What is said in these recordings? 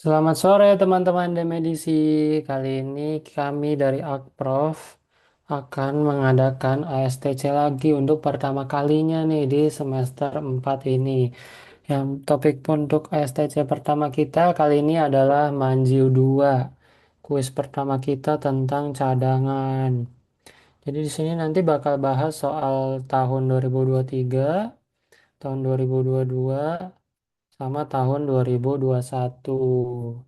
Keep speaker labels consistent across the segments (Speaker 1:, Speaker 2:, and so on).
Speaker 1: Selamat sore teman-teman Demedisi. Kali ini kami dari Akprof akan mengadakan ASTC lagi untuk pertama kalinya nih di semester 4 ini. Yang topik untuk ASTC pertama kita kali ini adalah Manjiu 2. Kuis pertama kita tentang cadangan. Jadi di sini nanti bakal bahas soal tahun 2023, tahun 2022, sama tahun 2021.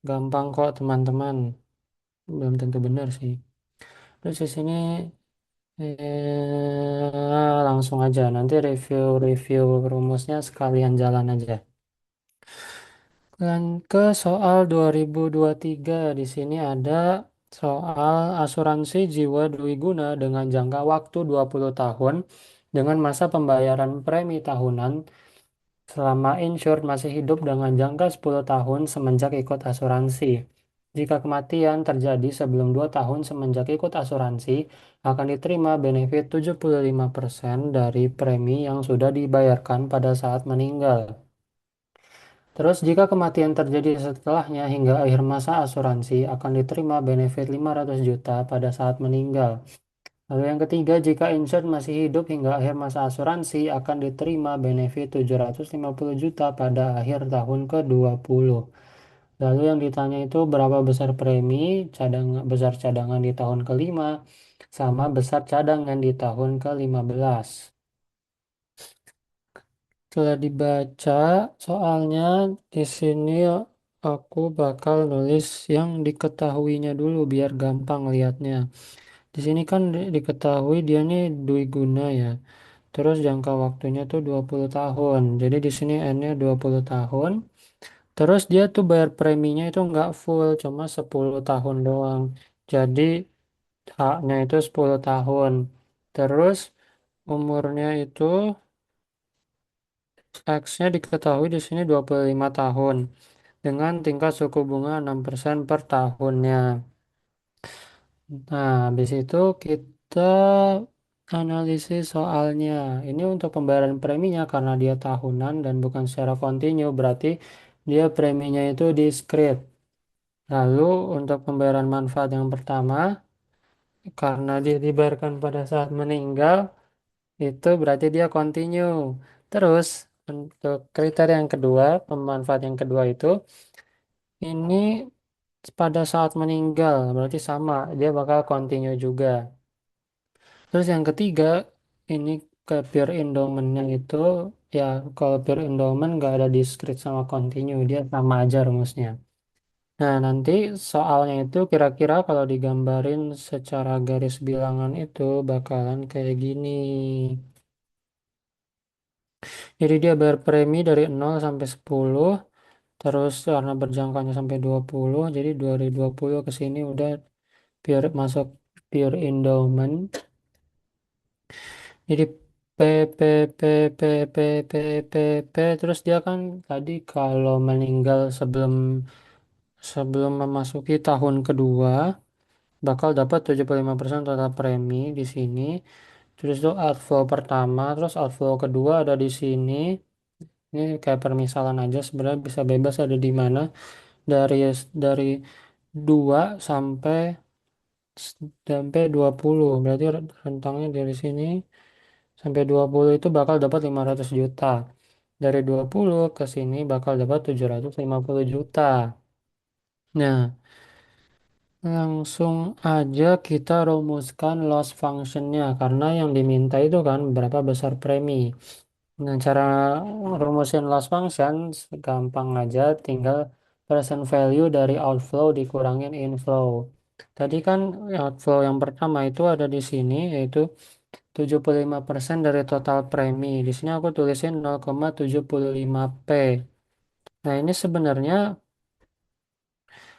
Speaker 1: Gampang kok teman-teman, belum tentu benar sih. Terus di sini langsung aja, nanti review-review rumusnya sekalian jalan aja. Dan ke soal 2023 di sini ada soal asuransi jiwa dwi guna dengan jangka waktu 20 tahun dengan masa pembayaran premi tahunan selama insured masih hidup dengan jangka 10 tahun semenjak ikut asuransi. Jika kematian terjadi sebelum 2 tahun semenjak ikut asuransi, akan diterima benefit 75% dari premi yang sudah dibayarkan pada saat meninggal. Terus jika kematian terjadi setelahnya hingga akhir masa asuransi, akan diterima benefit 500 juta pada saat meninggal. Lalu yang ketiga, jika insured masih hidup hingga akhir masa asuransi, akan diterima benefit 750 juta pada akhir tahun ke-20. Lalu yang ditanya itu berapa besar premi besar cadangan di tahun kelima sama besar cadangan di tahun ke-15. Setelah dibaca soalnya di sini aku bakal nulis yang diketahuinya dulu biar gampang lihatnya. Di sini kan diketahui dia nih dwiguna ya. Terus jangka waktunya tuh 20 tahun. Jadi di sini N-nya 20 tahun. Terus dia tuh bayar preminya itu nggak full, cuma 10 tahun doang. Jadi haknya itu 10 tahun. Terus umurnya itu X-nya diketahui di sini 25 tahun dengan tingkat suku bunga 6% per tahunnya. Nah, habis itu kita analisis soalnya. Ini untuk pembayaran preminya karena dia tahunan dan bukan secara kontinu, berarti dia preminya itu diskrit. Lalu untuk pembayaran manfaat yang pertama, karena dia dibayarkan pada saat meninggal, itu berarti dia continue. Terus untuk kriteria yang kedua, pemanfaat yang kedua itu, ini pada saat meninggal, berarti sama, dia bakal continue juga. Terus yang ketiga, ini ke pure endowment-nya itu, ya kalau pure endowment nggak ada discrete sama continue, dia sama aja rumusnya. Nah, nanti soalnya itu kira-kira kalau digambarin secara garis bilangan itu bakalan kayak gini. Jadi dia bayar premi dari 0 sampai 10, terus karena berjangkanya sampai 20, jadi 2020 ke sini udah pure masuk pure endowment. Jadi P, P, P, P, P, P, P, P, terus dia kan tadi kalau meninggal sebelum sebelum memasuki tahun kedua, bakal dapat 75% total premi di sini. Terus itu outflow pertama, terus outflow kedua ada di sini. Ini kayak permisalan aja sebenarnya bisa bebas ada di mana dari dari 2 sampai sampai 20. Berarti rentangnya dari sini sampai 20 itu bakal dapat 500 juta. Dari 20 ke sini bakal dapat 750 juta. Nah, langsung aja kita rumuskan loss functionnya karena yang diminta itu kan berapa besar premi. Nah, cara rumusin loss function gampang aja, tinggal present value dari outflow dikurangin inflow. Tadi kan outflow yang pertama itu ada di sini yaitu 75% dari total premi. Di sini aku tulisin 0,75 P. Nah, ini sebenarnya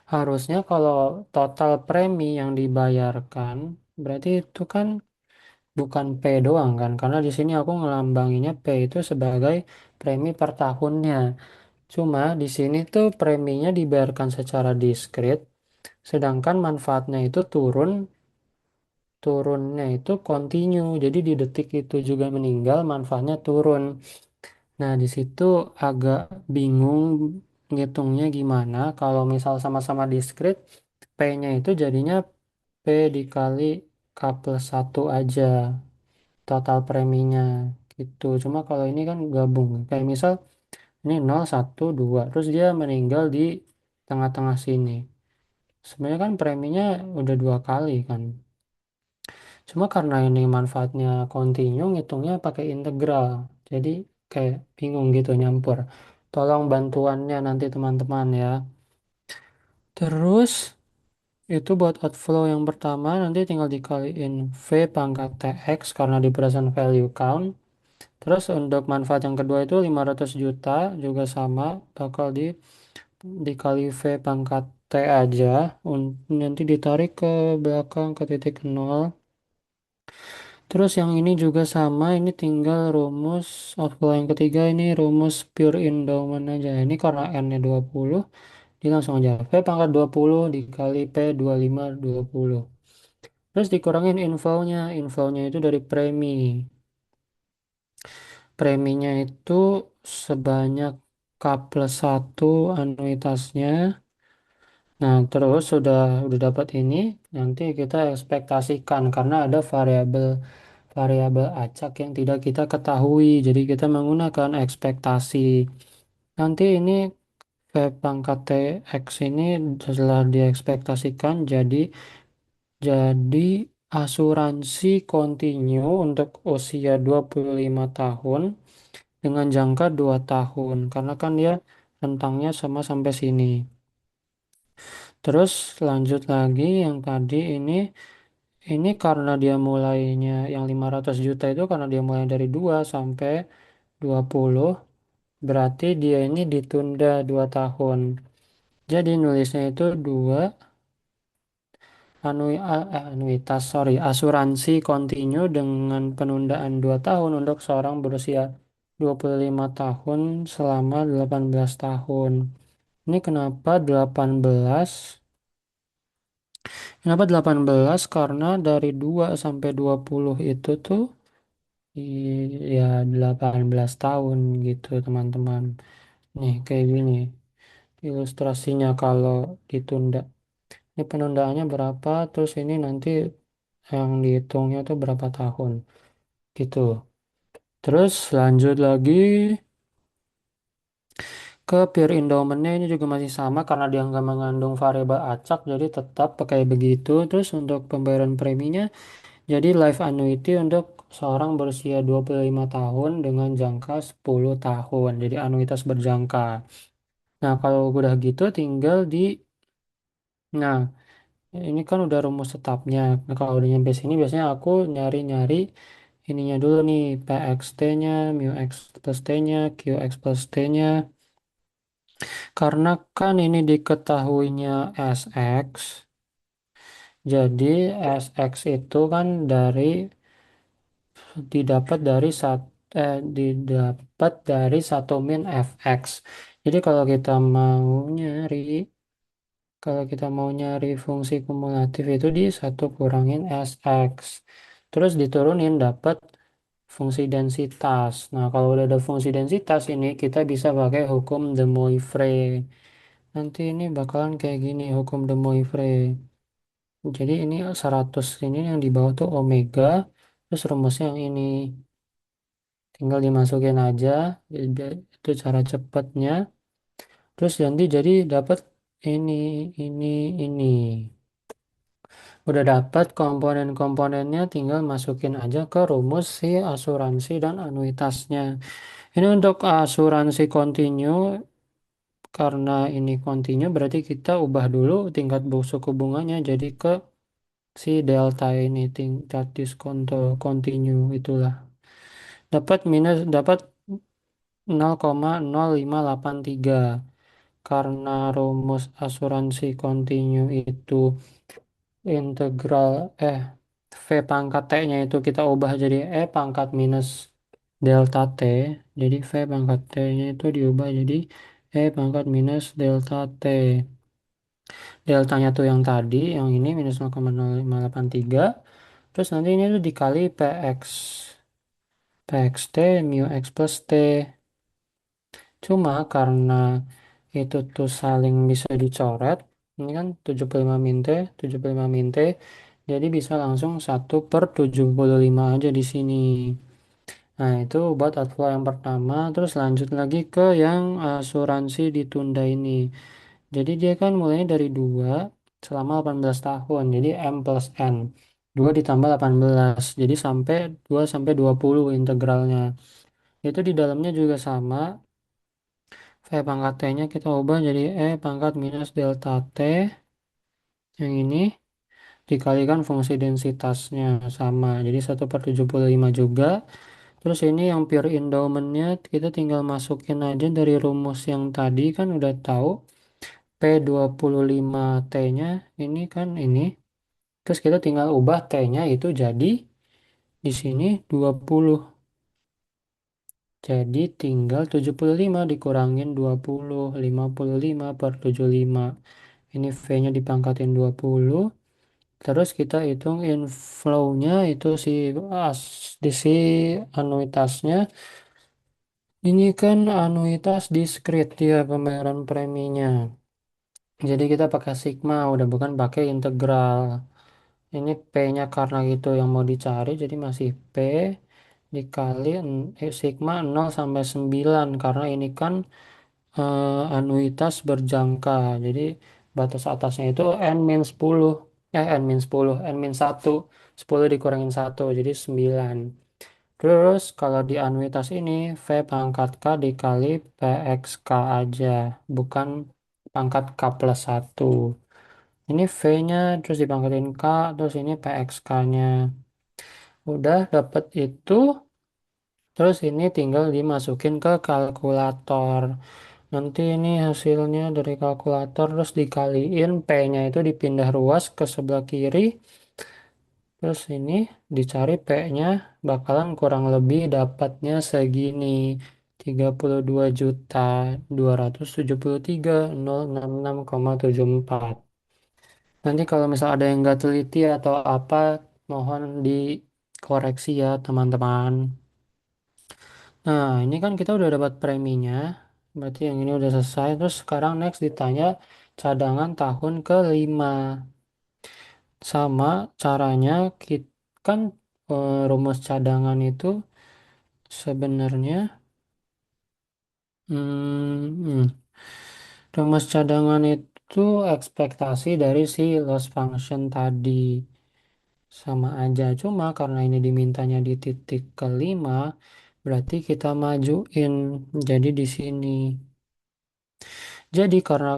Speaker 1: harusnya kalau total premi yang dibayarkan, berarti itu kan bukan P doang kan, karena di sini aku ngelambanginnya P itu sebagai premi per tahunnya. Cuma di sini tuh preminya dibayarkan secara diskret, sedangkan manfaatnya itu turunnya itu continue. Jadi di detik itu juga meninggal, manfaatnya turun. Nah, di situ agak bingung ngitungnya gimana? Kalau misal sama-sama diskrit, P-nya itu jadinya P dikali K plus 1 aja total preminya gitu. Cuma kalau ini kan gabung. Kayak misal ini 0, 1, 2. Terus dia meninggal di tengah-tengah sini. Sebenarnya kan preminya udah dua kali kan. Cuma karena ini manfaatnya kontinu, ngitungnya pakai integral. Jadi kayak bingung gitu nyampur. Tolong bantuannya nanti teman-teman ya. Terus itu buat outflow yang pertama nanti tinggal dikaliin V pangkat TX karena di present value count. Terus untuk manfaat yang kedua itu 500 juta juga sama bakal dikali V pangkat T aja. Nanti ditarik ke belakang ke titik nol. Terus yang ini juga sama, ini tinggal rumus outflow yang ketiga ini rumus pure endowment aja. Ini karena N-nya 20, dia langsung aja V pangkat 20 dikali P 25/20. Terus dikurangin inflow-nya. Inflow-nya itu dari premi. Preminya itu sebanyak K plus 1 anuitasnya. Nah, terus sudah dapat ini, nanti kita ekspektasikan karena ada variabel variabel acak yang tidak kita ketahui. Jadi kita menggunakan ekspektasi. Nanti ini V pangkat TX ini setelah diekspektasikan jadi asuransi kontinu untuk usia 25 tahun dengan jangka 2 tahun karena kan dia rentangnya sama sampai sini. Terus lanjut lagi yang tadi ini karena dia mulainya yang 500 juta itu karena dia mulai dari 2 sampai 20 berarti dia ini ditunda 2 tahun. Jadi nulisnya itu 2 anuitas, sorry, asuransi kontinu dengan penundaan 2 tahun untuk seorang berusia 25 tahun selama 18 tahun. Ini kenapa 18? Kenapa 18? Karena dari 2 sampai 20 itu tuh ya 18 tahun gitu teman-teman. Nih kayak gini ilustrasinya kalau ditunda. Ini penundaannya berapa, terus ini nanti yang dihitungnya tuh berapa tahun gitu. Terus lanjut lagi ke peer endowment-nya ini juga masih sama karena dia nggak mengandung variabel acak jadi tetap pakai begitu. Terus untuk pembayaran preminya jadi life annuity untuk seorang berusia 25 tahun dengan jangka 10 tahun. Jadi anuitas berjangka. Nah, kalau udah gitu tinggal nah ini kan udah rumus tetapnya. Nah, kalau udah nyampe sini biasanya aku nyari-nyari ininya dulu nih, PXT-nya, mu X plus T-nya, QX plus T-nya. Karena kan ini diketahuinya SX, jadi SX itu kan didapat dari satu min FX. Jadi nyari kalau kita mau nyari fungsi kumulatif itu di satu kurangin SX. Terus diturunin dapat fungsi densitas. Nah, kalau udah ada fungsi densitas ini kita bisa pakai hukum de Moivre. Nanti ini bakalan kayak gini hukum de Moivre. Jadi ini 100 ini yang di bawah tuh omega. Terus rumusnya yang ini tinggal dimasukin aja. Itu cara cepatnya. Terus nanti jadi dapat ini, ini, ini. Udah dapat komponen-komponennya tinggal masukin aja ke rumus si asuransi dan anuitasnya. Ini untuk asuransi kontinu karena ini kontinu berarti kita ubah dulu tingkat suku bunganya jadi ke si delta ini tingkat diskonto kontinu itulah. Dapat 0,0583 karena rumus asuransi kontinu itu integral V pangkat T-nya itu kita ubah jadi E pangkat minus delta T. Jadi V pangkat T-nya itu diubah jadi E pangkat minus delta T. Deltanya tuh yang tadi, yang ini minus 0,0583. Terus nanti ini tuh dikali PX. PXT mu X plus T. Cuma karena itu tuh saling bisa dicoret. Ini kan 75 minte, 75 minte. Jadi bisa langsung 1/75 aja di sini. Nah, itu buat outflow yang pertama. Terus lanjut lagi ke yang asuransi ditunda ini. Jadi dia kan mulainya dari 2 selama 18 tahun. Jadi M plus N. 2 ditambah 18. Jadi sampai 2 sampai 20 integralnya. Itu di dalamnya juga sama. V pangkat T-nya kita ubah jadi E pangkat minus delta T. Yang ini dikalikan fungsi densitasnya sama. Jadi 1/75 juga. Terus ini yang pure endowmentnya kita tinggal masukin aja dari rumus yang tadi kan udah tahu. P25T-nya ini kan ini. Terus kita tinggal ubah T-nya itu jadi di sini 20. Jadi tinggal 75 dikurangin 20, 55/75. Ini V-nya dipangkatin 20. Terus kita hitung inflow-nya itu as, di si anuitasnya. Ini kan anuitas diskrit ya pembayaran preminya. Jadi kita pakai sigma, udah bukan pakai integral. Ini P-nya karena itu yang mau dicari, jadi masih P dikali sigma 0 sampai 9 karena ini kan anuitas berjangka. Jadi batas atasnya itu N-10. N-10, N-1. 10 dikurangin 1, jadi 9. Terus kalau di anuitas ini V pangkat K dikali PXK aja, bukan pangkat K plus 1. Ini V-nya terus dipangkatin K, terus ini PXK-nya. Udah dapet itu, terus ini tinggal dimasukin ke kalkulator. Nanti ini hasilnya dari kalkulator terus dikaliin P-nya itu dipindah ruas ke sebelah kiri. Terus ini dicari P-nya bakalan kurang lebih dapatnya segini 32.273.066,74. Nanti kalau misal ada yang nggak teliti atau apa mohon dikoreksi ya teman-teman. Nah ini kan kita udah dapat preminya. Berarti yang ini udah selesai. Terus sekarang next ditanya cadangan tahun kelima. Sama caranya kita kan rumus cadangan itu sebenarnya hmm, rumus cadangan itu ekspektasi dari si loss function tadi sama aja. Cuma karena ini dimintanya di titik kelima, berarti kita majuin jadi di sini. Jadi karena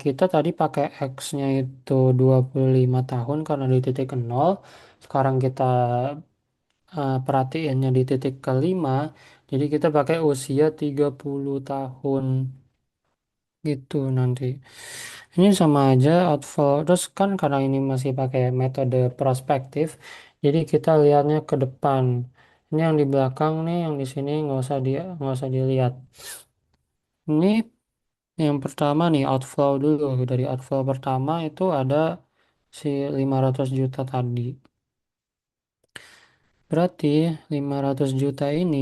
Speaker 1: kita tadi pakai X-nya itu 25 tahun karena di titik nol, sekarang kita perhatiannya di titik kelima, jadi kita pakai usia 30 tahun gitu nanti. Ini sama aja outflow. Terus kan karena ini masih pakai metode prospektif, jadi kita lihatnya ke depan. Ini yang di belakang nih, yang di sini nggak usah dilihat. Ini yang pertama nih outflow dulu. Dari outflow pertama itu ada si 500 juta tadi. Berarti 500 juta ini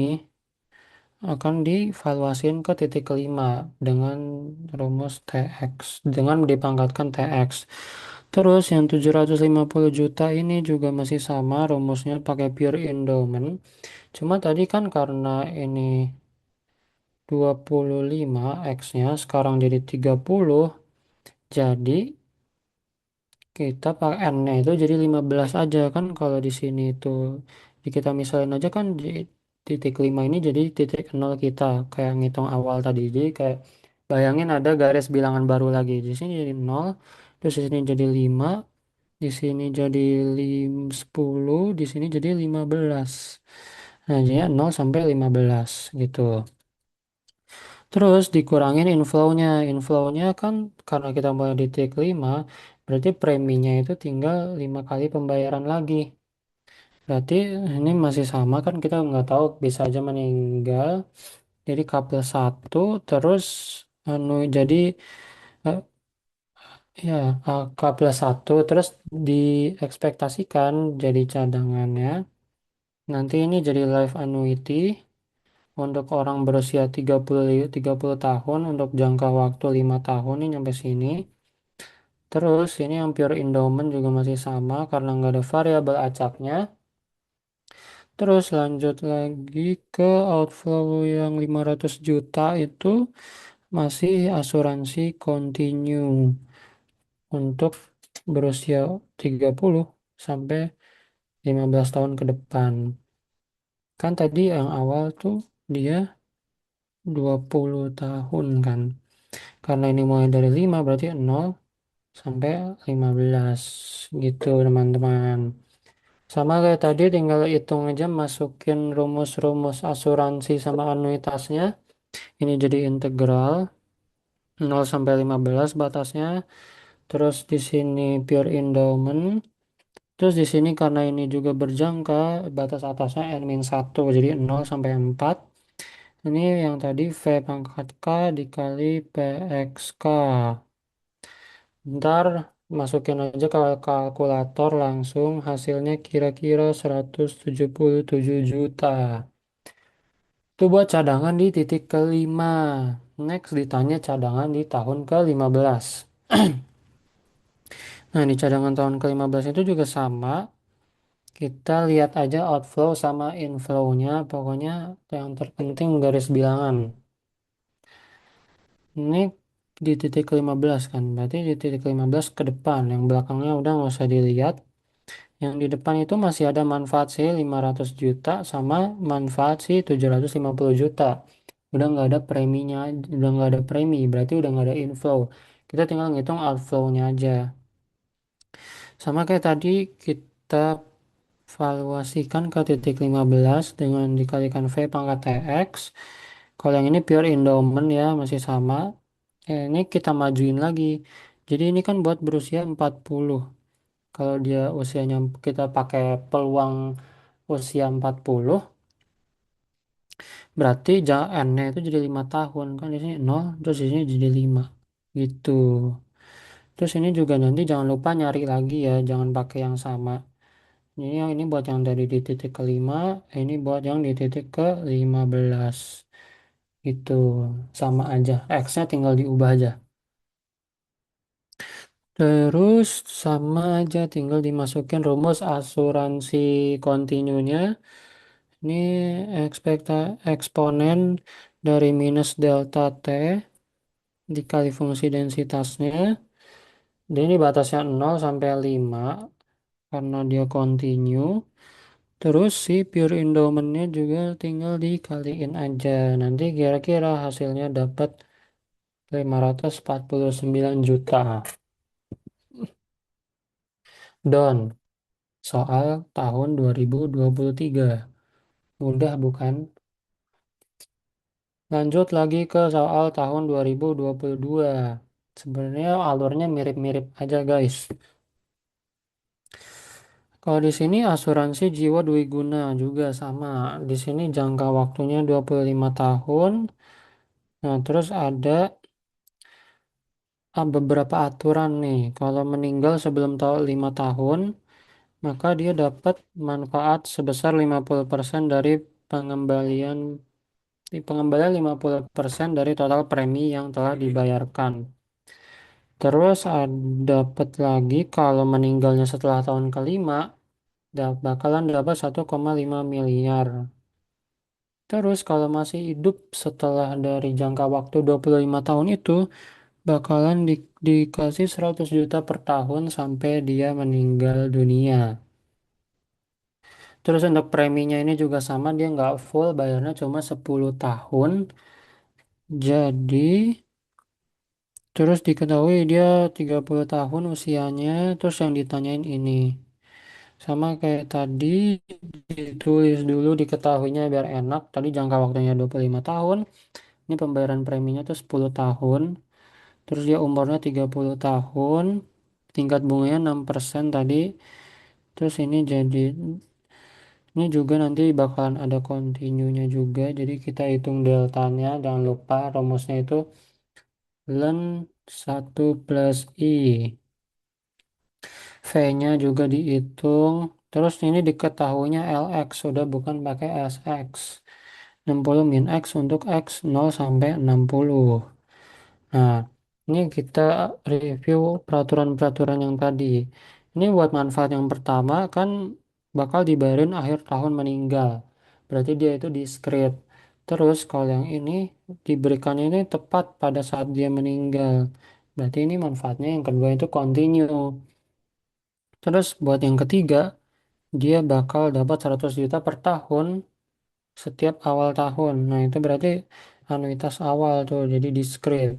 Speaker 1: akan divaluasikan ke titik kelima dengan rumus TX, dengan dipangkatkan TX. Terus yang 750 juta ini juga masih sama rumusnya pakai pure endowment. Cuma tadi kan karena ini 25 X-nya sekarang jadi 30, jadi kita pakai N-nya itu jadi 15 aja kan kalau di sini itu kita misalin aja kan di titik 5 ini jadi titik nol kita kayak ngitung awal tadi. Jadi kayak bayangin ada garis bilangan baru lagi. Di sini jadi 0, terus di sini jadi 5, di sini jadi 10, di sini jadi 15. Nah, jadi 0 sampai 15 gitu. Terus dikurangin inflow-nya. Inflow-nya kan karena kita mulai di titik 5, berarti preminya itu tinggal 5 kali pembayaran lagi. Berarti ini masih sama kan kita nggak tahu bisa aja meninggal. Jadi K plus 1 terus jadi eh, ya K plus 1 terus diekspektasikan jadi cadangannya. Nanti ini jadi life annuity. Untuk orang berusia 30 tahun untuk jangka waktu 5 tahun ini sampai sini. Terus ini yang pure endowment juga masih sama karena nggak ada variabel acaknya. Terus lanjut lagi ke outflow yang 500 juta itu masih asuransi continue untuk berusia 30 sampai 15 tahun ke depan. Kan tadi yang awal tuh dia 20 tahun kan. Karena ini mulai dari 5 berarti 0 sampai 15 gitu teman-teman. Sama kayak tadi tinggal hitung aja masukin rumus-rumus asuransi sama anuitasnya. Ini jadi integral 0 sampai 15 batasnya. Terus di sini pure endowment. Terus di sini karena ini juga berjangka batas atasnya N-1 jadi 0 sampai 4. Ini yang tadi V pangkat K dikali PXK. Ntar masukin aja ke kalkulator langsung hasilnya kira-kira 177 juta. Itu buat cadangan di titik kelima. Next ditanya cadangan di tahun ke-15. Nah di cadangan tahun ke-15 itu juga sama. Kita lihat aja outflow sama inflow-nya. Pokoknya yang terpenting garis bilangan. Ini di titik ke-15 kan. Berarti di titik ke-15 ke depan. Yang belakangnya udah nggak usah dilihat. Yang di depan itu masih ada manfaat si 500 juta sama manfaat si 750 juta. Udah nggak ada preminya, udah nggak ada premi, berarti udah nggak ada inflow. Kita tinggal ngitung outflow-nya aja. Sama kayak tadi kita valuasikan ke titik 15 dengan dikalikan V pangkat TX. Kalau yang ini pure endowment ya, masih sama. Ini kita majuin lagi. Jadi ini kan buat berusia 40. Kalau dia usianya kita pakai peluang usia 40 berarti N-nya itu jadi 5 tahun kan di sini 0 terus di sini jadi 5 gitu. Terus ini juga nanti jangan lupa nyari lagi ya, jangan pakai yang sama. Ini buat yang dari di titik kelima, ini buat yang di titik ke-15 gitu. Sama aja, X-nya tinggal diubah aja. Terus sama aja tinggal dimasukin rumus asuransi kontinunya. Ini eksponen dari minus delta T dikali fungsi densitasnya. Dan ini batasnya 0 sampai 5 karena dia continue. Terus si pure endowmentnya juga tinggal dikaliin aja. Nanti kira-kira hasilnya dapat 549 juta. Don, soal tahun 2023. Mudah bukan? Lanjut lagi ke soal tahun 2022. Sebenarnya alurnya mirip-mirip aja guys. Kalau di sini asuransi jiwa dwiguna juga sama. Di sini jangka waktunya 25 tahun. Nah, terus ada beberapa aturan nih. Kalau meninggal sebelum tahun 5 tahun, maka dia dapat manfaat sebesar 50% dari pengembalian 50% dari total premi yang telah dibayarkan. Terus dapat lagi kalau meninggalnya setelah tahun kelima, bakalan dapat 1,5 miliar. Terus kalau masih hidup setelah dari jangka waktu 25 tahun itu, bakalan dikasih 100 juta per tahun sampai dia meninggal dunia. Terus untuk preminya ini juga sama, dia nggak full, bayarnya cuma 10 tahun. Jadi, terus diketahui dia 30 tahun usianya, terus yang ditanyain ini. Sama kayak tadi, ditulis dulu diketahuinya biar enak. Tadi jangka waktunya 25 tahun, ini pembayaran preminya tuh 10 tahun. Terus dia umurnya 30 tahun, tingkat bunganya 6% tadi. Terus ini juga nanti bakalan ada continue-nya juga. Jadi kita hitung deltanya, jangan lupa rumusnya itu ln 1 plus I. V-nya juga dihitung. Terus ini diketahuinya LX, sudah bukan pakai SX. 60 min X untuk X 0 sampai 60. Nah, ini kita review peraturan-peraturan yang tadi. Ini buat manfaat yang pertama kan bakal dibayarin akhir tahun meninggal. Berarti dia itu discrete. Terus kalau yang ini diberikan ini tepat pada saat dia meninggal. Berarti ini manfaatnya yang kedua itu continue. Terus buat yang ketiga, dia bakal dapat 100 juta per tahun setiap awal tahun. Nah, itu berarti anuitas awal tuh, jadi discrete.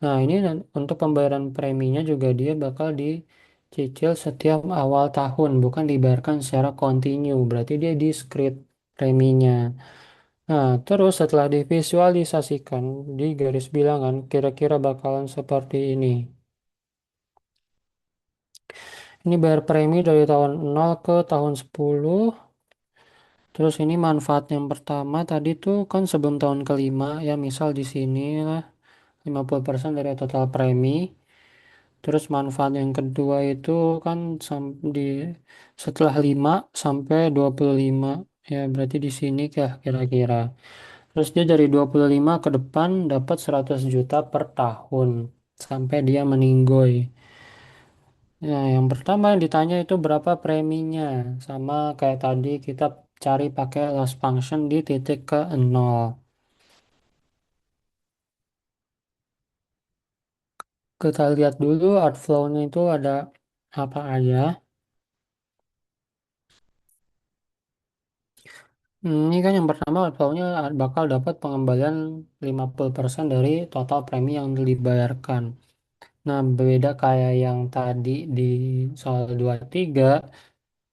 Speaker 1: Nah, ini untuk pembayaran preminya juga dia bakal dicicil setiap awal tahun, bukan dibayarkan secara kontinu. Berarti dia discrete preminya. Nah, terus setelah divisualisasikan di garis bilangan, kira-kira bakalan seperti ini. Ini bayar premi dari tahun 0 ke tahun 10. Terus ini manfaat yang pertama tadi tuh kan sebelum tahun kelima ya, misal di sini lah 50% dari total premi. Terus manfaat yang kedua itu kan di setelah 5 sampai 25 ya, berarti di sini kira-kira. Terus dia dari 25 ke depan dapat 100 juta per tahun sampai dia meninggoy. Nah, yang pertama yang ditanya itu berapa preminya. Sama kayak tadi kita cari pakai loss function di titik ke 0. Kita lihat dulu outflow-nya itu ada apa aja. Ini kan yang pertama outflow-nya bakal dapat pengembalian 50% dari total premi yang dibayarkan. Nah, beda kayak yang tadi di soal 23,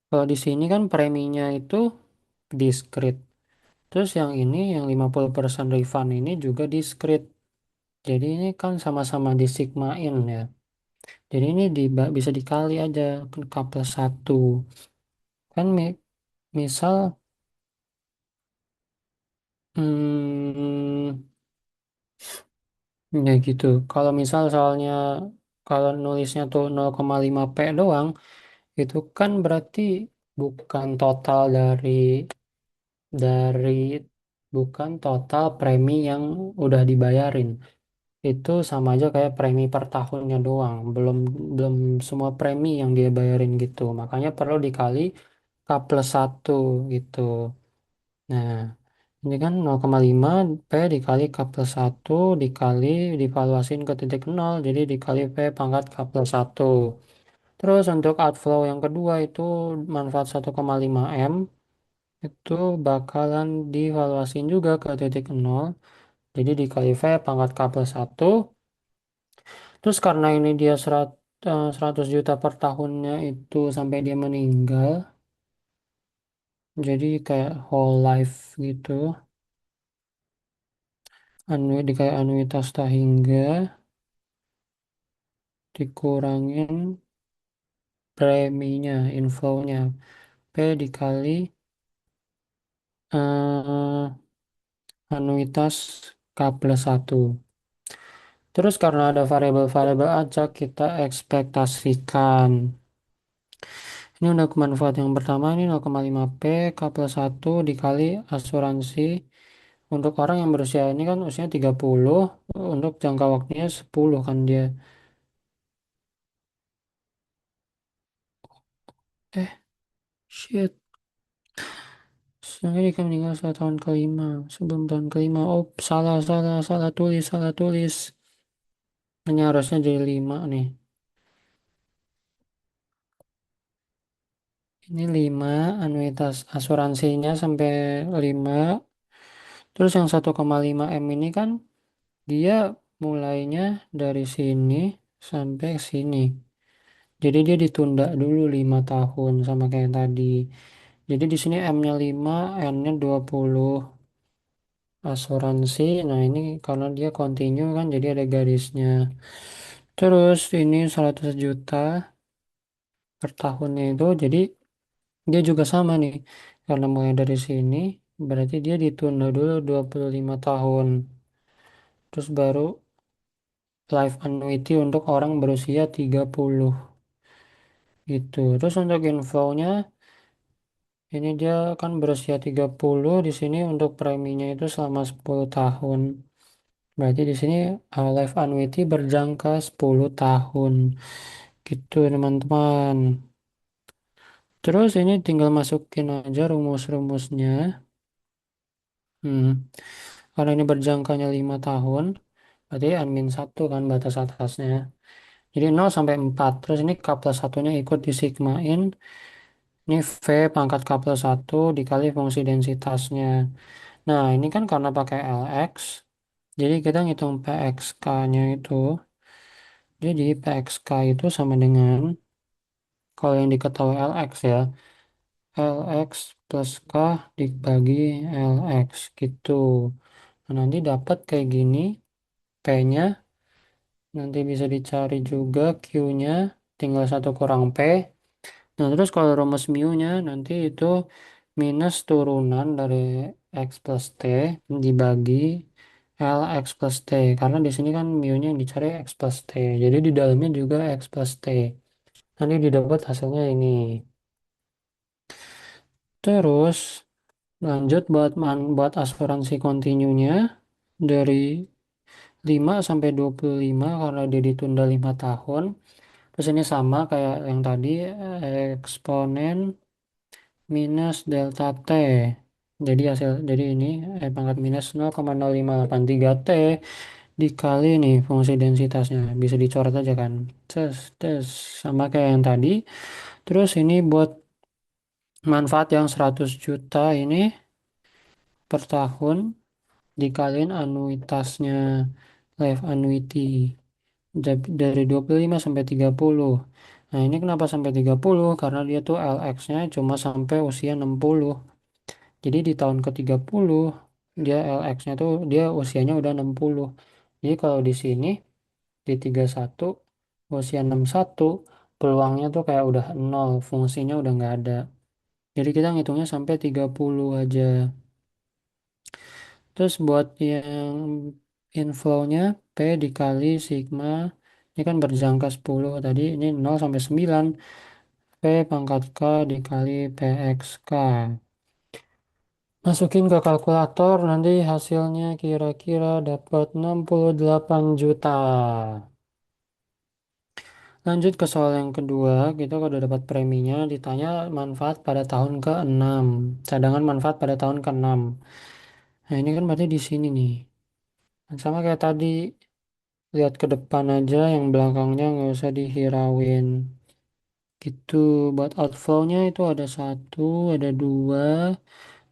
Speaker 1: kalau di sini kan preminya itu discrete. Terus yang ini yang 50% refund ini juga discrete. Jadi ini kan sama-sama disigmain ya. Jadi ini bisa dikali aja ke K plus 1. Kan misal hmm, ya gitu. Kalau misal soalnya kalau nulisnya tuh 0,5P doang, itu kan berarti bukan total dari bukan total premi yang udah dibayarin. Itu sama aja kayak premi per tahunnya doang, belum belum semua premi yang dia bayarin gitu. Makanya perlu dikali K plus 1 gitu. Nah, ini kan 0,5 P dikali K plus 1 dikali divaluasin ke titik 0, jadi dikali P pangkat K plus 1. Terus untuk outflow yang kedua itu manfaat 1,5 M itu bakalan divaluasin juga ke titik 0, jadi dikali V pangkat K plus 1. Terus karena ini dia 100 juta per tahunnya itu sampai dia meninggal, jadi kayak whole life gitu, kayak anuitas tak hingga dikurangin preminya, inflow-nya, P dikali eh, anuitas K plus 1. Terus karena ada variabel-variabel acak, kita ekspektasikan. Ini untuk manfaat yang pertama ini 0,5P K plus 1 dikali asuransi. Untuk orang yang berusia ini kan usia 30, untuk jangka waktunya 10 kan dia. Eh, shit. Jadi kan meninggal setelah tahun kelima, sebelum tahun kelima. Oh, salah, salah, salah tulis, salah tulis. Ini harusnya jadi 5 nih. Ini 5 anuitas asuransinya sampai 5. Terus yang 1,5 M ini kan dia mulainya dari sini sampai sini. Jadi dia ditunda dulu 5 tahun sama kayak tadi. Jadi di sini M-nya 5, N-nya 20 asuransi. Nah, ini karena dia continue kan jadi ada garisnya. Terus ini 100 juta per tahunnya itu jadi dia juga sama nih. Karena mulai dari sini berarti dia ditunda dulu 25 tahun. Terus baru life annuity untuk orang berusia 30 gitu. Terus untuk inflow-nya Ini dia kan berusia 30, di sini untuk preminya itu selama 10 tahun. Berarti di sini life annuity berjangka 10 tahun. Gitu teman-teman. Terus ini tinggal masukin aja rumus-rumusnya. Hmm. Karena ini berjangkanya 5 tahun, berarti N min 1 kan batas atasnya. Jadi 0 sampai 4. Terus ini K plus satunya ikut disigmain. Ini V pangkat K plus 1 dikali fungsi densitasnya. Nah, ini kan karena pakai Lx, jadi kita ngitung PXK-nya itu. Jadi PXK itu sama dengan, kalau yang diketahui Lx ya, Lx plus K dibagi Lx gitu. Nah, nanti dapat kayak gini, P-nya. Nanti bisa dicari juga Q-nya, tinggal satu kurang P. Nah, terus kalau rumus mu-nya nanti itu minus turunan dari X plus T dibagi Lx plus T. Karena di sini kan mu-nya yang dicari X plus T. Jadi di dalamnya juga X plus T. Nanti didapat hasilnya ini. Terus lanjut buat asuransi kontinunya dari 5 sampai 25 karena dia ditunda 5 tahun. Terus ini sama kayak yang tadi, eksponen minus delta T. Jadi ini pangkat minus 0,0583 T dikali nih fungsi densitasnya. Bisa dicoret aja kan. Tes, tes. Sama kayak yang tadi. Terus ini buat manfaat yang 100 juta ini per tahun dikaliin anuitasnya, life annuity. Dari 25 sampai 30. Nah, ini kenapa sampai 30? Karena dia tuh LX-nya cuma sampai usia 60. Jadi di tahun ke-30 dia LX-nya tuh dia usianya udah 60. Jadi kalau di sini di 31 usia 61 peluangnya tuh kayak udah nol, fungsinya udah nggak ada. Jadi kita ngitungnya sampai 30 aja. Terus buat yang inflow-nya P dikali sigma, ini kan berjangka 10 tadi, ini 0 sampai 9, P pangkat K dikali PXK. Masukin ke kalkulator, nanti hasilnya kira-kira dapat 68 juta. Lanjut ke soal yang kedua, kita udah dapat preminya, ditanya manfaat pada tahun ke-6, cadangan manfaat pada tahun ke-6. Nah, ini kan berarti di sini nih. Sama kayak tadi, lihat ke depan aja, yang belakangnya nggak usah dihirauin. Gitu, buat outflow-nya itu ada satu, ada dua,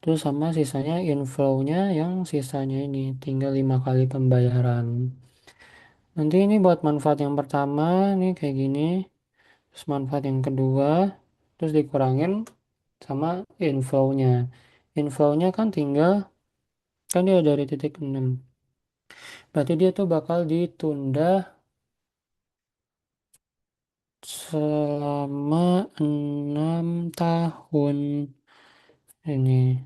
Speaker 1: terus sama sisanya inflow-nya yang sisanya ini, tinggal 5 kali pembayaran. Nanti ini buat manfaat yang pertama, nih kayak gini, terus manfaat yang kedua, terus dikurangin sama inflow-nya. Inflow-nya kan tinggal, kan dia dari titik 6. Berarti dia tuh bakal ditunda selama 6 tahun ini.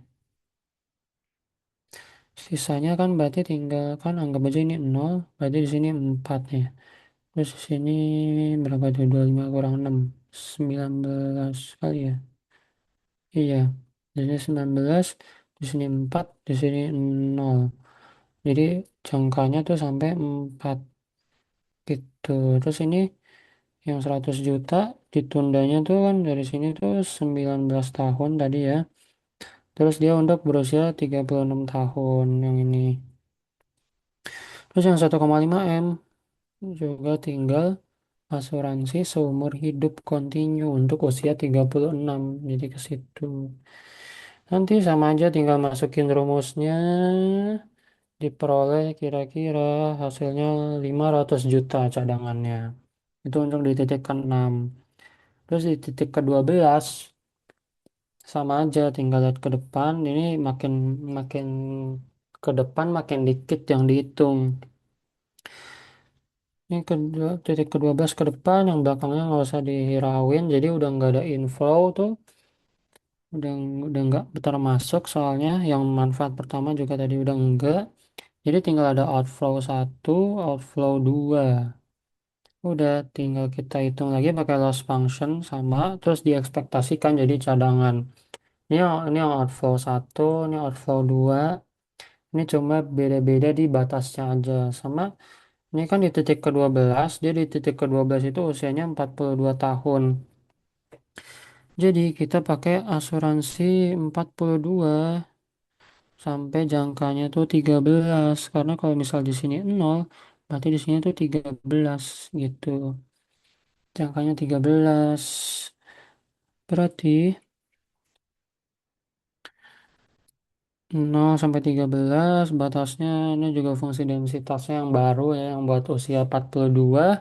Speaker 1: Sisanya kan berarti tinggal, kan anggap aja ini 0, berarti di sini 4 ya. Terus di sini berapa tuh? 25 kurang 6, 19 kali ya. Iya. Di sini 19, di sini 4, di sini 0. Jadi jangkanya tuh sampai 4 gitu. Terus ini yang 100 juta ditundanya tuh kan dari sini tuh 19 tahun tadi ya. Terus dia untuk berusia 36 tahun yang ini. Terus yang 1,5 M juga tinggal asuransi seumur hidup kontinu untuk usia 36. Jadi ke situ. Nanti sama aja tinggal masukin rumusnya, diperoleh kira-kira hasilnya 500 juta cadangannya. Itu untuk di titik ke-6. Terus di titik ke-12 sama aja tinggal lihat ke depan. Ini makin makin ke depan makin dikit yang dihitung. Ini titik ke-12 ke depan, yang belakangnya nggak usah dihirauin, jadi udah nggak ada inflow tuh, udah udah nggak termasuk soalnya yang manfaat pertama juga tadi udah enggak, jadi tinggal ada outflow satu, outflow dua, udah tinggal kita hitung lagi pakai loss function sama, terus diekspektasikan jadi cadangan. Ini yang outflow satu, ini outflow dua. Ini cuma beda-beda di batasnya aja. Sama ini kan di titik ke-12, dia di titik ke-12 itu usianya 42 tahun. Jadi kita pakai asuransi 42 sampai jangkanya tuh 13. Karena kalau misal di sini 0, berarti di sini tuh 13 gitu. Jangkanya 13. Berarti 0 sampai 13 batasnya ini juga fungsi densitasnya yang baru ya yang buat usia 42.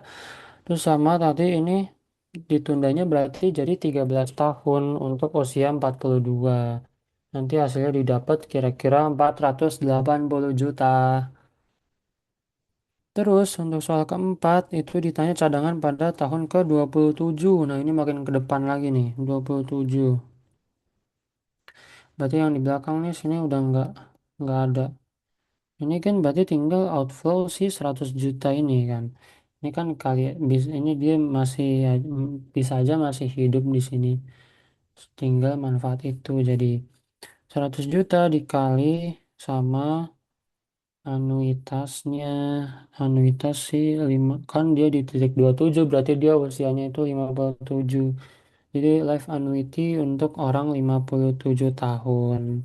Speaker 1: Terus sama tadi ini ditundanya berarti jadi 13 tahun untuk usia 42. Nanti hasilnya didapat kira-kira 480 juta. Terus untuk soal keempat itu ditanya cadangan pada tahun ke-27. Nah ini makin ke depan lagi nih 27. Berarti yang di belakang nih sini udah nggak ada. Ini kan berarti tinggal outflow si 100 juta ini kan. Ini kan ini dia masih bisa aja masih hidup di sini. Tinggal manfaat itu jadi 100 juta dikali sama anuitasnya. Anuitas sih 5 kan dia di titik 27 berarti dia usianya itu 57. Jadi life annuity untuk orang 57 tahun.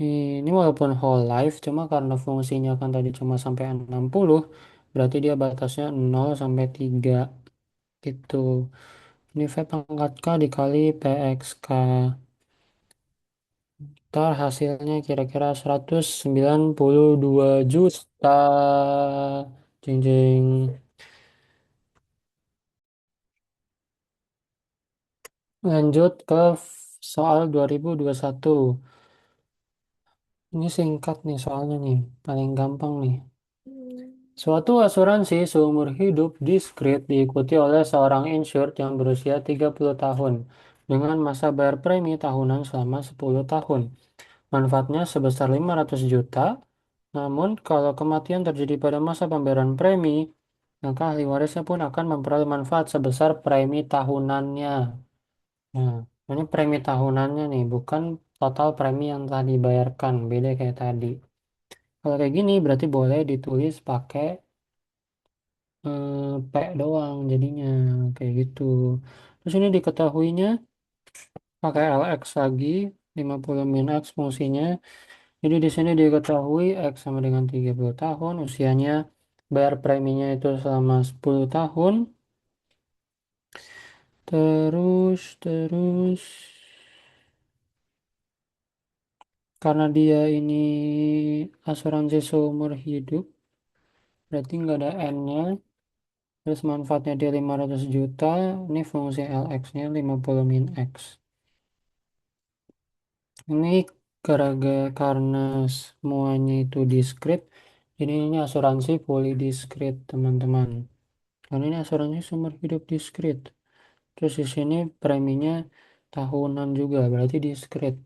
Speaker 1: Ini walaupun whole life, cuma karena fungsinya kan tadi cuma sampai 60, berarti dia batasnya 0 sampai 3 gitu. Ini V pangkat K dikali PXK. Ntar hasilnya kira-kira 192 juta. Jeng jeng. Lanjut ke soal 2021. Ini singkat nih soalnya nih, paling gampang nih. Suatu asuransi seumur hidup diskrit diikuti oleh seorang insured yang berusia 30 tahun dengan masa bayar premi tahunan selama 10 tahun. Manfaatnya sebesar 500 juta, namun kalau kematian terjadi pada masa pembayaran premi, maka ahli warisnya pun akan memperoleh manfaat sebesar premi tahunannya. Nah, ini premi tahunannya nih, bukan total premi yang telah dibayarkan, beda kayak tadi. Kalau kayak gini berarti boleh ditulis pakai P doang jadinya kayak gitu. Terus ini diketahuinya pakai LX lagi 50 min X fungsinya. Jadi di sini diketahui X sama dengan 30 tahun, usianya bayar preminya itu selama 10 tahun. Terus karena dia ini asuransi seumur hidup, berarti nggak ada N-nya. Terus manfaatnya dia 500 juta, ini fungsi LX-nya 50 min X. Ini karena semuanya itu diskrit, jadi ini asuransi fully diskrit, teman-teman. Karena ini asuransi seumur hidup diskrit. Terus di sini preminya tahunan juga, berarti diskrit.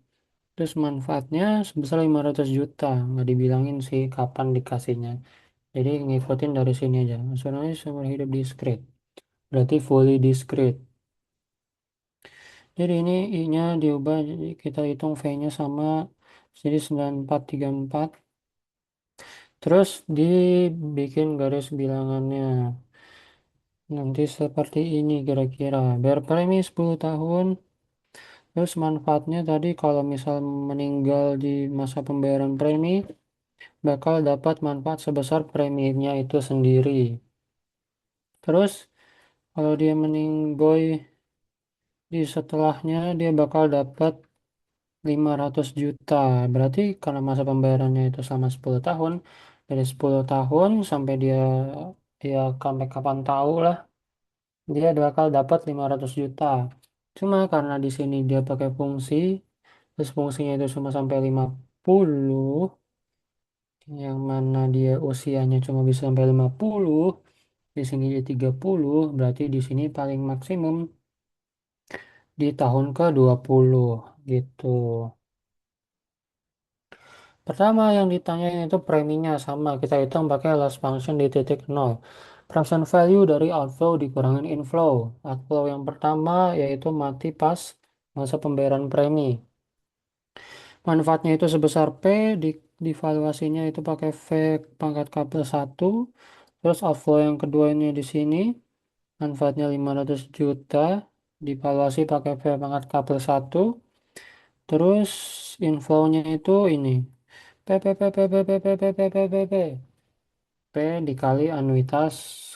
Speaker 1: Terus manfaatnya sebesar 500 juta, nggak dibilangin sih kapan dikasihnya. Jadi ngikutin dari sini aja. Asuransi seumur hidup diskrit, berarti fully diskrit. Jadi ini I-nya diubah, jadi kita hitung V-nya sama, jadi 9434. Terus dibikin garis bilangannya. Nanti seperti ini kira-kira. Bayar premi 10 tahun. Terus manfaatnya tadi kalau misal meninggal di masa pembayaran premi, bakal dapat manfaat sebesar preminya itu sendiri. Terus kalau dia meninggoy di setelahnya, dia bakal dapat 500 juta. Berarti karena masa pembayarannya itu selama 10 tahun, dari 10 tahun sampai dia sampai kapan tahu lah, dia bakal dapat 500 juta. Cuma karena di sini dia pakai fungsi, terus fungsinya itu cuma sampai 50, yang mana dia usianya cuma bisa sampai 50, di sini dia 30, berarti di sini paling maksimum di tahun ke-20 gitu. Pertama yang ditanyain itu preminya sama. Kita hitung pakai loss function di titik nol. Present value dari outflow dikurangin inflow. Outflow yang pertama yaitu mati pas masa pembayaran premi. Manfaatnya itu sebesar P, divaluasinya itu pakai V pangkat K plus 1. Terus outflow yang kedua ini di sini, manfaatnya 500 juta, divaluasi pakai V pangkat K plus 1. Terus inflow-nya itu ini, P, P, P, P, P, P, P, P, P, P, P, P. P dikali anuitas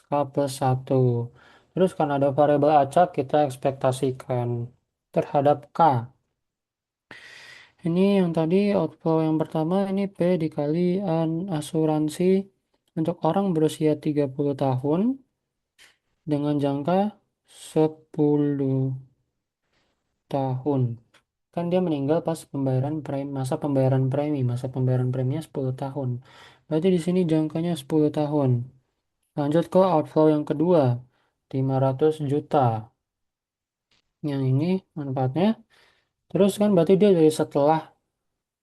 Speaker 1: K plus 1. Terus karena ada variabel acak, kita ekspektasikan terhadap K. Ini yang tadi outflow yang pertama ini P dikali asuransi untuk orang berusia 30 tahun dengan jangka 10 tahun. Kan dia meninggal pas pembayaran premi, masa pembayaran preminya 10 tahun. Berarti di sini jangkanya 10 tahun. Lanjut ke outflow yang kedua, 500 juta. Yang ini manfaatnya. Terus kan berarti dia dari setelah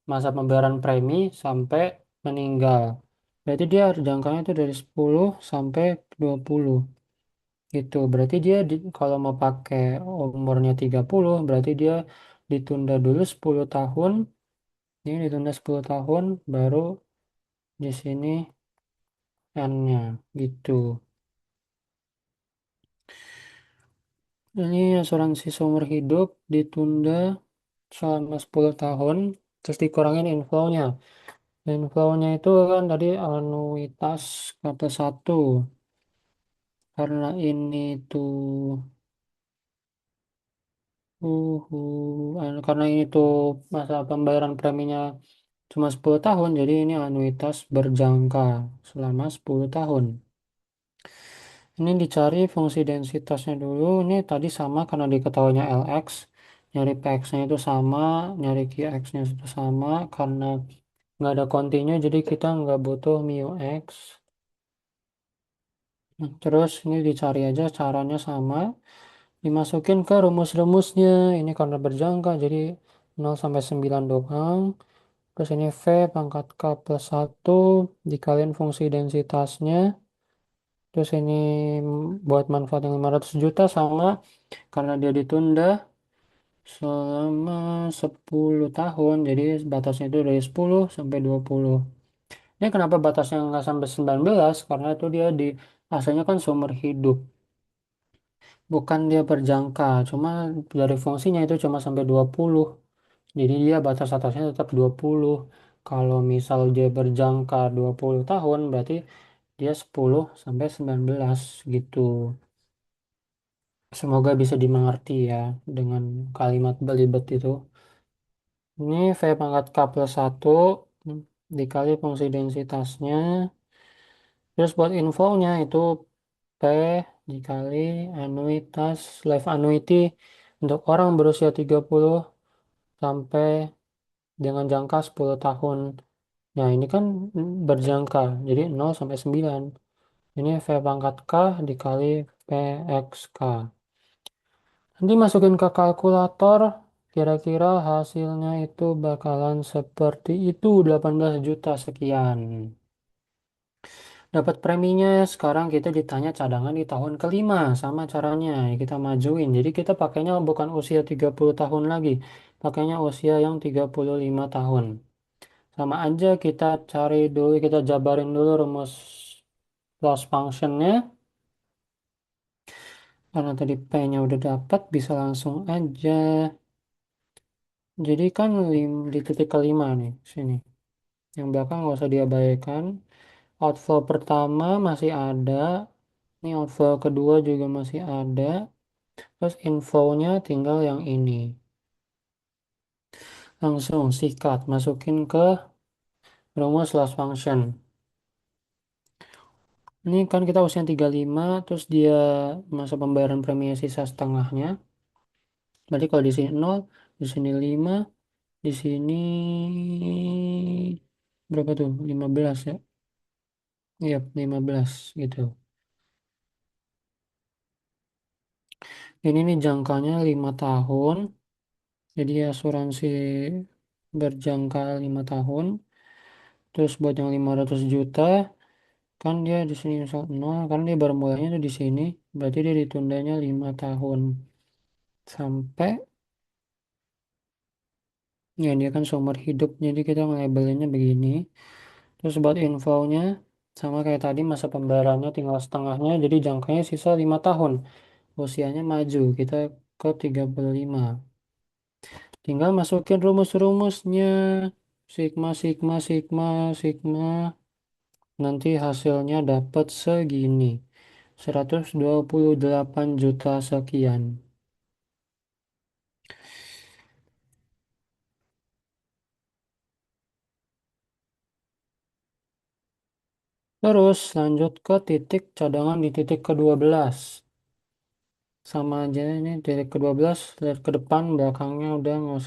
Speaker 1: masa pembayaran premi sampai meninggal. Berarti dia jangkanya itu dari 10 sampai 20 gitu. Berarti dia kalau mau pakai umurnya 30, berarti dia ditunda dulu 10 tahun. Ini ditunda 10 tahun baru di sini N-nya gitu. Ini asuransi seumur hidup ditunda selama 10 tahun terus dikurangin inflow-nya. Inflow-nya itu kan tadi anuitas kata satu, karena ini tuh karena ini tuh masa pembayaran preminya cuma 10 tahun, jadi ini anuitas berjangka selama 10 tahun. Ini dicari fungsi densitasnya dulu. Ini tadi sama karena diketahuinya Lx, nyari Px-nya itu sama, nyari Qx-nya itu sama, karena nggak ada continue jadi kita nggak butuh mu x. Nah, terus ini dicari aja caranya sama, dimasukin ke rumus-rumusnya. Ini karena berjangka jadi 0 sampai 9 doang. Terus ini V pangkat K plus 1 dikaliin fungsi densitasnya. Terus ini buat manfaat yang 500 juta sama karena dia ditunda selama 10 tahun. Jadi batasnya itu dari 10 sampai 20. Ini kenapa batasnya nggak sampai 19? Karena itu dia di asalnya kan seumur hidup. Bukan dia berjangka. Cuma dari fungsinya itu cuma sampai 20. Jadi dia batas atasnya tetap 20. Kalau misal dia berjangka 20 tahun, berarti dia 10 sampai 19 gitu. Semoga bisa dimengerti ya dengan kalimat belibet itu. Ini V pangkat K plus 1 dikali fungsi densitasnya. Terus buat infonya itu P dikali anuitas life annuity untuk orang berusia 30 sampai dengan jangka 10 tahun. Nah, ini kan berjangka, jadi 0 sampai 9. Ini V pangkat K dikali PXK. Nanti masukin ke kalkulator, kira-kira hasilnya itu bakalan seperti itu, 18 juta sekian. Dapat preminya, sekarang kita ditanya cadangan di tahun kelima, sama caranya kita majuin. Jadi kita pakainya bukan usia 30 tahun lagi, pakainya usia yang 35 tahun. Sama aja kita cari dulu, kita jabarin dulu rumus loss functionnya. Karena tadi P-nya udah dapat, bisa langsung aja. Jadi kan di titik kelima nih, sini. Yang belakang nggak usah diabaikan. Outflow pertama masih ada. Ini outflow kedua juga masih ada. Terus infonya tinggal yang ini. Langsung sikat, masukin ke rumus loss function. Ini kan kita usia 35, terus dia masa pembayaran premi sisa setengahnya. Berarti kalau di sini 0, di sini 5, di sini berapa tuh? 15 ya? Iya, 15 gitu. Ini nih jangkanya 5 tahun. Jadi asuransi berjangka 5 tahun. Terus buat yang 500 juta, kan dia di sini misal 0, kan dia baru mulainya tuh di sini. Berarti dia ditundanya 5 tahun. Sampai Ya, dia kan seumur hidup, jadi kita nge-labelinnya begini. Terus buat infonya, sama kayak tadi masa pembayarannya tinggal setengahnya, jadi jangkanya sisa 5 tahun. Usianya maju, kita ke 35. Tinggal masukin rumus-rumusnya. Sigma, sigma, sigma, sigma. Nanti hasilnya dapat segini. 128 juta sekian. Terus lanjut ke titik cadangan di titik ke-12. Sama aja ini titik ke-12, lihat ke depan, belakangnya udah nggak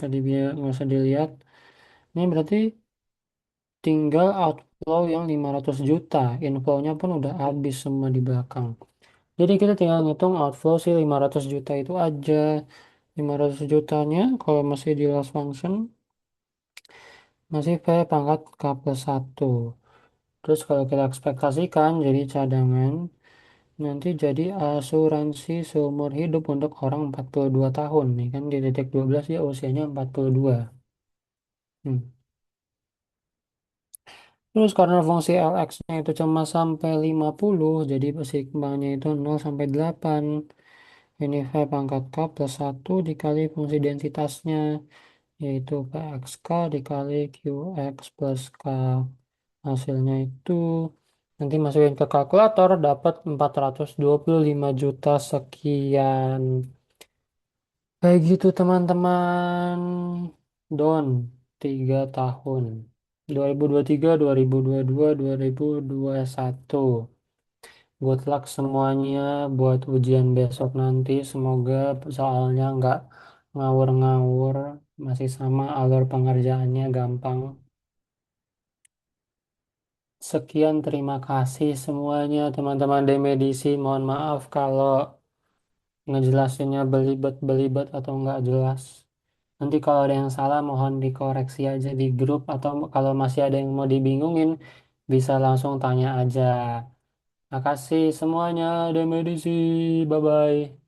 Speaker 1: usah dilihat. Ini berarti tinggal outflow yang 500 juta. Inflow-nya pun udah habis semua di belakang. Jadi kita tinggal ngitung outflow si 500 juta itu aja. 500 jutanya kalau masih di loss function masih P pangkat K plus 1. Terus kalau kita ekspektasikan jadi cadangan, nanti jadi asuransi seumur hidup untuk orang 42 tahun. Nih kan di titik 12 ya usianya 42. Hmm. Terus karena fungsi Lx-nya itu cuma sampai 50, jadi sigma-nya itu 0 sampai 8. Ini V pangkat K plus 1 dikali fungsi densitasnya, yaitu Pxk dikali Qx plus K. Hasilnya itu nanti masukin ke kalkulator dapat 425 juta sekian. Kayak gitu teman-teman. Don 3 tahun. 2023, 2022, 2021. Good luck semuanya buat ujian besok nanti. Semoga soalnya nggak ngawur-ngawur. Masih sama alur pengerjaannya gampang. Sekian, terima kasih semuanya teman-teman demedisi. Mohon maaf kalau ngejelasinnya belibet-belibet atau nggak jelas. Nanti kalau ada yang salah mohon dikoreksi aja di grup atau kalau masih ada yang mau dibingungin bisa langsung tanya aja. Makasih semuanya demedisi. Bye-bye.